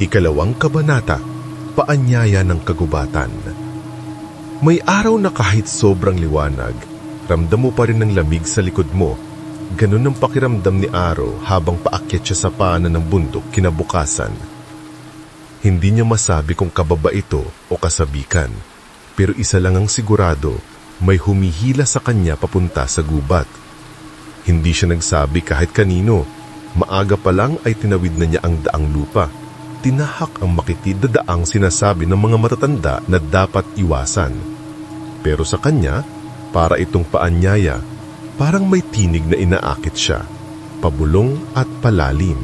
Ikalawang kabanata, Paanyaya ng Kagubatan. May araw na kahit sobrang liwanag, ramdam mo pa rin ang lamig sa likod mo. Ganun ang pakiramdam ni Aro habang paakyat siya sa paanan ng bundok kinabukasan. Hindi niya masabi kung kababa ito o kasabikan, pero isa lang ang sigurado, may humihila sa kanya papunta sa gubat. Hindi siya nagsabi kahit kanino. Maaga pa lang ay tinawid na niya ang daang lupa. Tinahak ang makitid na daang sinasabi ng mga matatanda na dapat iwasan. Pero sa kanya, para itong paanyaya, parang may tinig na inaakit siya, pabulong at palalim.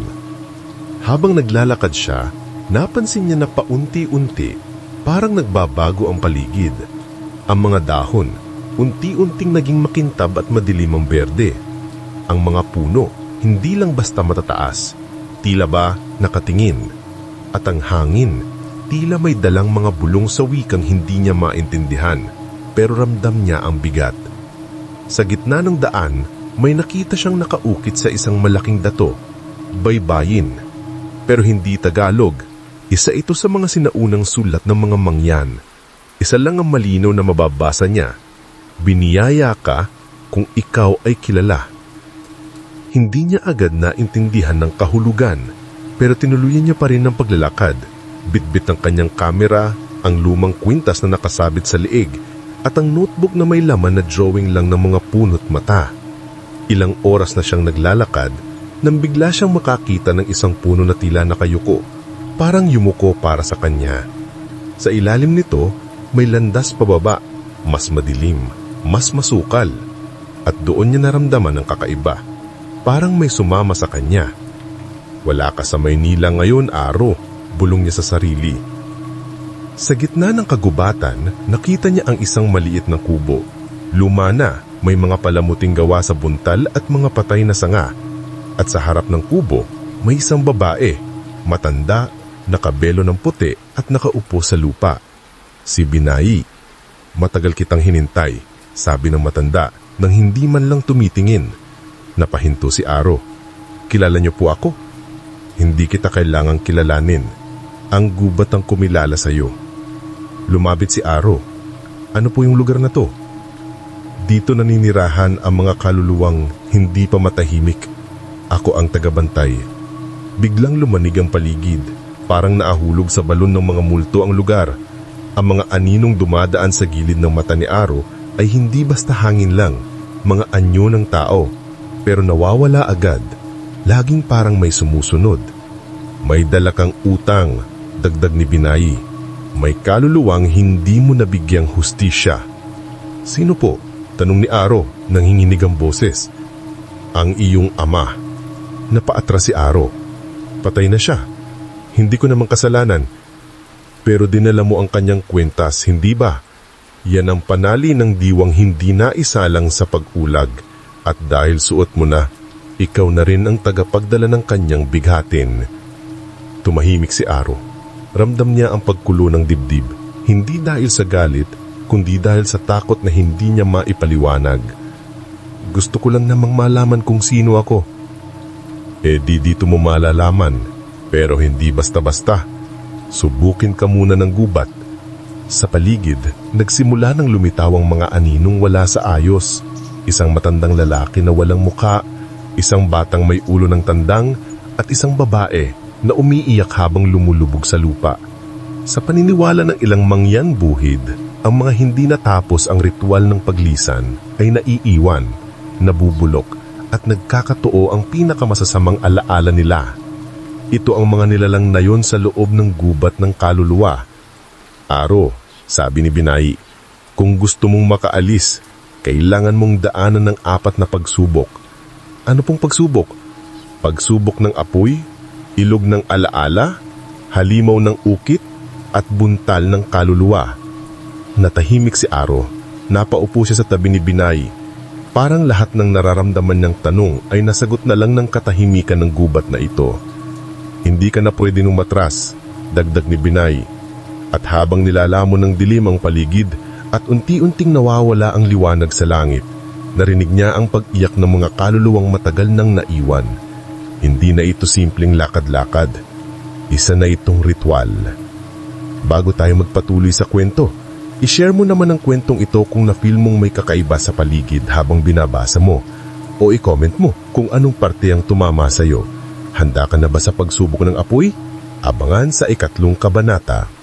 Habang naglalakad siya, napansin niya na paunti-unti, parang nagbabago ang paligid. Ang mga dahon, unti-unting naging makintab at madilim ang berde. Ang mga puno, hindi lang basta matataas, tila ba nakatingin. At ang hangin, tila may dalang mga bulong sa wikang hindi niya maintindihan, pero ramdam niya ang bigat. Sa gitna ng daan, may nakita siyang nakaukit sa isang malaking dato, baybayin. Pero hindi Tagalog, isa ito sa mga sinaunang sulat ng mga mangyan. Isa lang ang malinaw na mababasa niya, biniyaya ka kung ikaw ay kilala. Hindi niya agad naintindihan ng kahulugan, pero tinuluyan niya pa rin ang paglalakad. Bitbit ng kanyang kamera, ang lumang kwintas na nakasabit sa liig, at ang notebook na may laman na drawing lang ng mga punot mata. Ilang oras na siyang naglalakad, nang bigla siyang makakita ng isang puno na tila nakayuko, parang yumuko para sa kanya. Sa ilalim nito, may landas pababa, mas madilim, mas masukal, at doon niya naramdaman ang kakaiba. Parang may sumama sa kanya. Wala ka sa Maynila ngayon, Aro, bulong niya sa sarili. Sa gitna ng kagubatan, nakita niya ang isang maliit na kubo. Luma na, may mga palamuting gawa sa buntal at mga patay na sanga. At sa harap ng kubo, may isang babae, matanda, nakabelo ng puti at nakaupo sa lupa. Si Binay. Matagal kitang hinintay, sabi ng matanda, nang hindi man lang tumitingin. Napahinto si Aro. Kilala niyo po ako? Hindi kita kailangang kilalanin. Ang gubat ang kumilala sa iyo. Lumapit si Aro. Ano po yung lugar na to? Dito naninirahan ang mga kaluluwang hindi pa matahimik. Ako ang tagabantay. Biglang lumanig ang paligid. Parang naahulog sa balon ng mga multo ang lugar. Ang mga aninong dumadaan sa gilid ng mata ni Aro ay hindi basta hangin lang, mga anyo ng tao. Pero nawawala agad. Laging parang may sumusunod. May dala kang utang, dagdag ni Binay. May kaluluwang hindi mo nabigyang hustisya. Sino po? Tanong ni Aro, nanginginig ang boses. Ang iyong ama. Napaatras si Aro. Patay na siya. Hindi ko naman kasalanan. Pero dinala mo ang kanyang kwentas, hindi ba? Yan ang panali ng diwang hindi naisalang sa pag-ulag. At dahil suot mo na, ikaw na rin ang tagapagdala ng kanyang bighatin. Tumahimik si Aro. Ramdam niya ang pagkulo ng dibdib, hindi dahil sa galit, kundi dahil sa takot na hindi niya maipaliwanag. Gusto ko lang namang malaman kung sino ako. Di dito mo malalaman, pero hindi basta-basta. Subukin ka muna ng gubat. Sa paligid, nagsimula ng lumitaw ang mga aninong wala sa ayos. Isang matandang lalaki na walang muka, isang batang may ulo ng tandang, at isang babae na umiiyak habang lumulubog sa lupa. Sa paniniwala ng ilang mangyan buhid, ang mga hindi natapos ang ritual ng paglisan ay naiiwan, nabubulok, at nagkakatoo ang pinakamasasamang alaala nila. Ito ang mga nilalang na yon sa loob ng gubat ng kaluluwa. Aro, sabi ni Binay, kung gusto mong makaalis, kailangan mong daanan ng 4 na pagsubok. Ano pong pagsubok? Pagsubok ng apoy, ilog ng alaala, halimaw ng ukit, at buntal ng kaluluwa. Natahimik si Aro. Napaupo siya sa tabi ni Binay. Parang lahat ng nararamdaman niyang tanong ay nasagot na lang ng katahimikan ng gubat na ito. Hindi ka na pwede nung matras, dagdag ni Binay. At habang nilalamon ng dilim ang paligid at unti-unting nawawala ang liwanag sa langit, narinig niya ang pag-iyak ng mga kaluluwang matagal nang naiwan. Hindi na ito simpleng lakad-lakad. Isa na itong ritual. Bago tayo magpatuloy sa kwento, i-share mo naman ang kwentong ito kung na-feel mong may kakaiba sa paligid habang binabasa mo, o i-comment mo kung anong parte ang tumama sa iyo. Handa ka na ba sa pagsubok ng apoy? Abangan sa ikatlong kabanata.